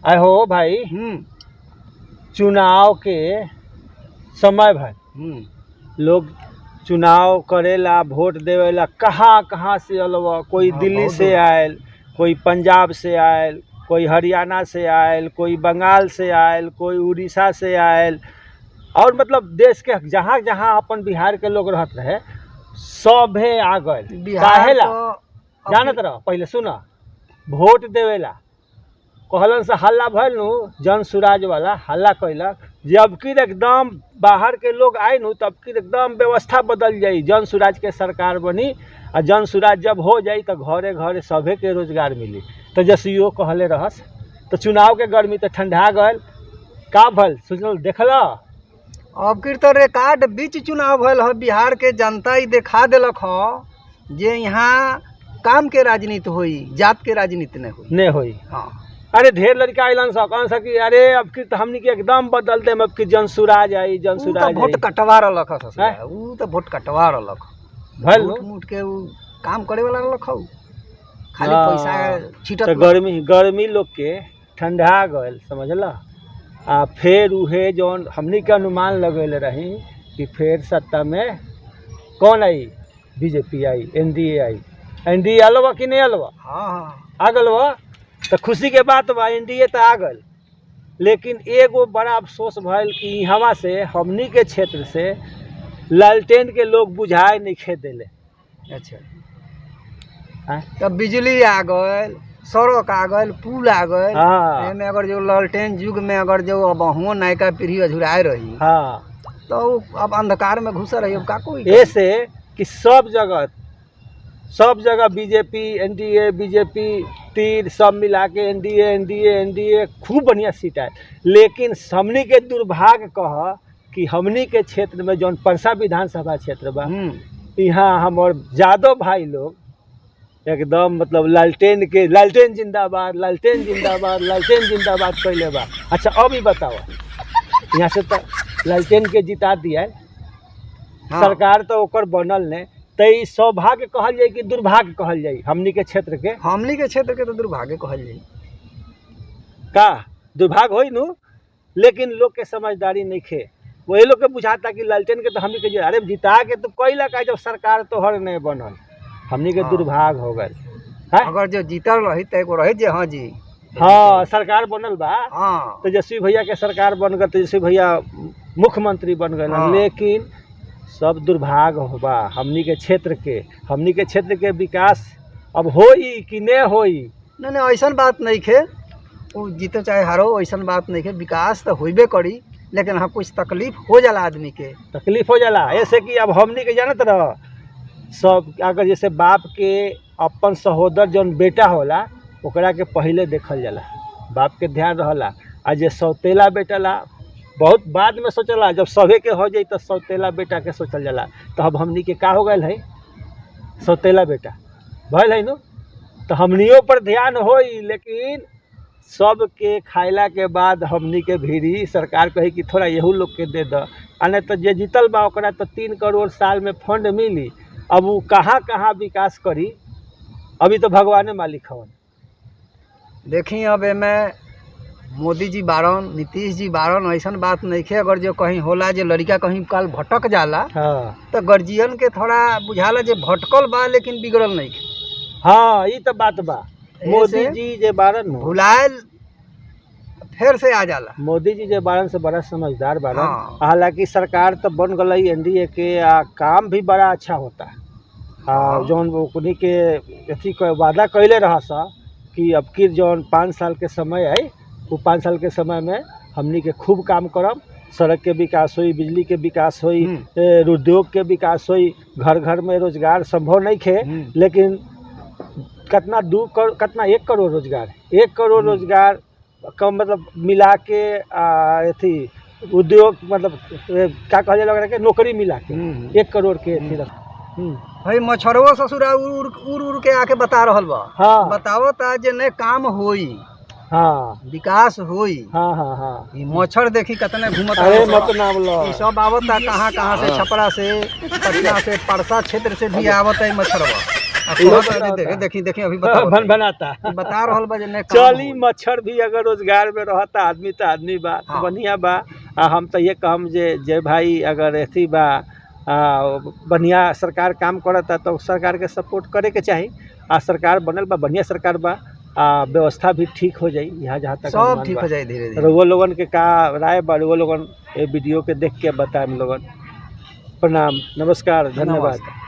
आए हो भाई। चुनाव के समय भर लोग चुनाव करेला, वोट देवेला, कहाँ कहाँ से अलवा। कोई दिल्ली से आयल, कोई पंजाब से आयल, कोई हरियाणा से आयल, कोई बंगाल से आयल, कोई उड़ीसा से आयल, और मतलब देश के जहाँ जहाँ अपन बिहार के लोग रहत रहे सभे आ गए। काहेला जानत रह, पहले सुना, वोट देवेला कहलन से हल्ला भइल नु, जन सुराज वाला हल्ला कैलक। जबकि एकदम बाहर के लोग आए नु, तबकि एकदम व्यवस्था बदल जाई, जन सुराज के सरकार बनी। आ जन सुराज जब हो जाई तो घरे घरे सभे के रोजगार मिली। तो जैसे कहले रहस, तो चुनाव के गर्मी तो ठंडा गल। का भल सुनल देखला? अब की तो रिकॉर्ड बीच चुनाव भल है। बिहार के जनता ही देखा दिलक ह जे यहाँ काम के राजनीति होई, जात के राजनीति नहीं होई। हाँ, अरे ढेर लड़का अलन सा कौन सा कि अरे अब की तो हमनी के एकदम बदल दे, अब की जन सुराज आई, जन सुराज वोट कटवा रलक है। ऊ तो वोट कटवा रलक भल मुठ के ऊ काम करे वाला रलक हौ, खाली पैसा छीटत। तो गर्मी लोग के ठंडा गल, समझला। आ फिर उहे जौन हमनी के अनुमान लगेले रही कि फिर सत्ता में कौन आई? बीजेपी आई, एनडीए आई। एनडीए अलवा कि नहीं अलवा? हाँ, आ गल बा। तो खुशी के बात बा, एनडीए तो आ गल। लेकिन एगो बड़ा अफसोस भइल कि यहाँ से हमनी के क्षेत्र से लालटेन के लोग बुझाए नहीं खे देले। अच्छा, तब बिजली आ गल, सड़क आ गल, पुल आ गल। हाँ। एमे अगर जो लालटेन युग में अगर जो अब हुआ नयका पीढ़ी अझुराए रही, हाँ, तो अब अंधकार में घुसा रही। अब का कोई ऐसे कि सब जगह बीजेपी एनडीए, बीजेपी तीर सब मिला के एनडीए एनडीए एनडीए खूब बढ़िया सीट आए। लेकिन हमनी के दुर्भाग्य कह कि हमनी के क्षेत्र में जौन परसा विधानसभा क्षेत्र बा, यहाँ हमार यादव भाई लोग एकदम मतलब लालटेन जिंदाबाद, लालटेन जिंदाबाद, लालटेन जिंदाबाद पहले बा। अच्छा अब ही बताओ, यहाँ से तो लालटेन के जिता दिया। हाँ। सरकार तो ओकर बनल ने, तो ई सौभाग्य कहल जाए कि दुर्भाग्य कहल जाए? हमनी के क्षेत्र के तो दुर्भाग्य कहल जाए। का दुर्भाग्य होई नु, लेकिन लोग के समझदारी नहीं खे। वही लोग के बुझाता कि लालटेन के तो हमनी के अरे जिता के तो कैला का, जब सरकार तो हर नहीं बनल, हमनी के दुर्भाग्य हो गए। अगर जो जीतल रही तो एगो रही जे हाँ जी, हाँ सरकार बनल बा। हाँ, तेजस्वी भैया के सरकार बन गए, तेजस्वी भैया मुख्यमंत्री बन गए। हाँ। लेकिन सब दुर्भाग्य होबा हमनी के क्षेत्र के विकास अब होई कि नहीं होई? नहीं ऐसा बात नहीं खे, वो जीतो चाहे हारो ऐसा बात नहीं खे। विकास तो होबे करी, लेकिन हाँ कुछ तकलीफ हो जाला, आदमी के तकलीफ हो जाला। ऐसे कि अब हमनी के जानत रह सब, अगर जैसे बाप के अपन सहोदर जौन बेटा होला ओकरा के पहले देखल जाला, बाप के ध्यान रहला। आ जे सौतेला बेटा ला बहुत बाद में सोचला, जब सभे के हो जाई तो सौतेला बेटा के सोचल जाला। तो अब हमनी के का हो गए है? सौतेला बेटा भइल है नु, तो हमनियों पर ध्यान होई। लेकिन सब के खाइला के बाद हमनी के भीड़ी सरकार कही कि थोड़ा यहू लोग के दे द, आ नहीं तो जे जीतल बा ओकरा तो 3 करोड़ साल में फंड मिली। अब वो कहाँ कहाँ विकास करी, अभी तो भगवाने मालिक हवन। देखी अब एमें मोदी जी बारन, नीतीश जी बारन, ऐसा बात नहीं है। अगर जो कहीं होला जो लड़का कहीं काल भटक जाला, हाँ, तो गार्जियन के थोड़ा बुझाला जो भटकल बा लेकिन बिगड़ल नहीं। हाँ, ये तो बात बा। मोदी जी जे बारन भुलायल फिर से आ जाला। मोदी जी जे बारन से बड़ा समझदार बारन। हाँ। हालांकि सरकार तो बन गई एनडीए के, काम भी बड़ा अच्छा होता है। हाँ। जौन उन्हीं के अथी वादा कैले रहा सा कि अब की जौन 5 साल के समय है, वो 5 साल के समय में हमनी के खूब काम करब। सड़क के विकास होई, बिजली के विकास होई, उद्योग के विकास होई, घर घर में रोजगार संभव नहीं खे। लेकिन कितना 1 करोड़ रोजगार, 1 करोड़ रोजगार कम मतलब मिला के अथी उद्योग, मतलब क्या कहल लग रहा है नौकरी मिला के 1 करोड़ के अथी रख। भाई मच्छरवा ससुरा उड़ के आके बता रहल बा। हाँ, बताओ ता जे ने काम होई, हाँ विकास होई। हाँ हाँ हाँ, मच्छर देखी कितने घूमत। अरे मत नाम लो, सब आवता कहाँ से, छपरा से, पटना से, परसा क्षेत्र से भी आवता है मच्छरवा। देखी देखी अभी भन भनाता बता रहल बा जे नहीं काम चली होई। मच्छर भी अगर रोजगार में रहता आदमी तो आदमी बा तो हाँ। बढ़िया बा। हम तो ये कहम जे भाई अगर ऐसी बा बढ़िया सरकार काम करता तो सरकार के सपोर्ट करे के चाही। सरकार बनल बा बढ़िया सरकार बा। व्यवस्था भी ठीक हो जाई यहाँ जहाँ तक सब अनुमान ठीक बा। हो जाए धीरे धीरे। रउआ लोगन के का राय बा? रउआ लोगन ये वीडियो के देख के बताएं लोगन। प्रणाम, नमस्कार, धन्यवाद। नमस्कार।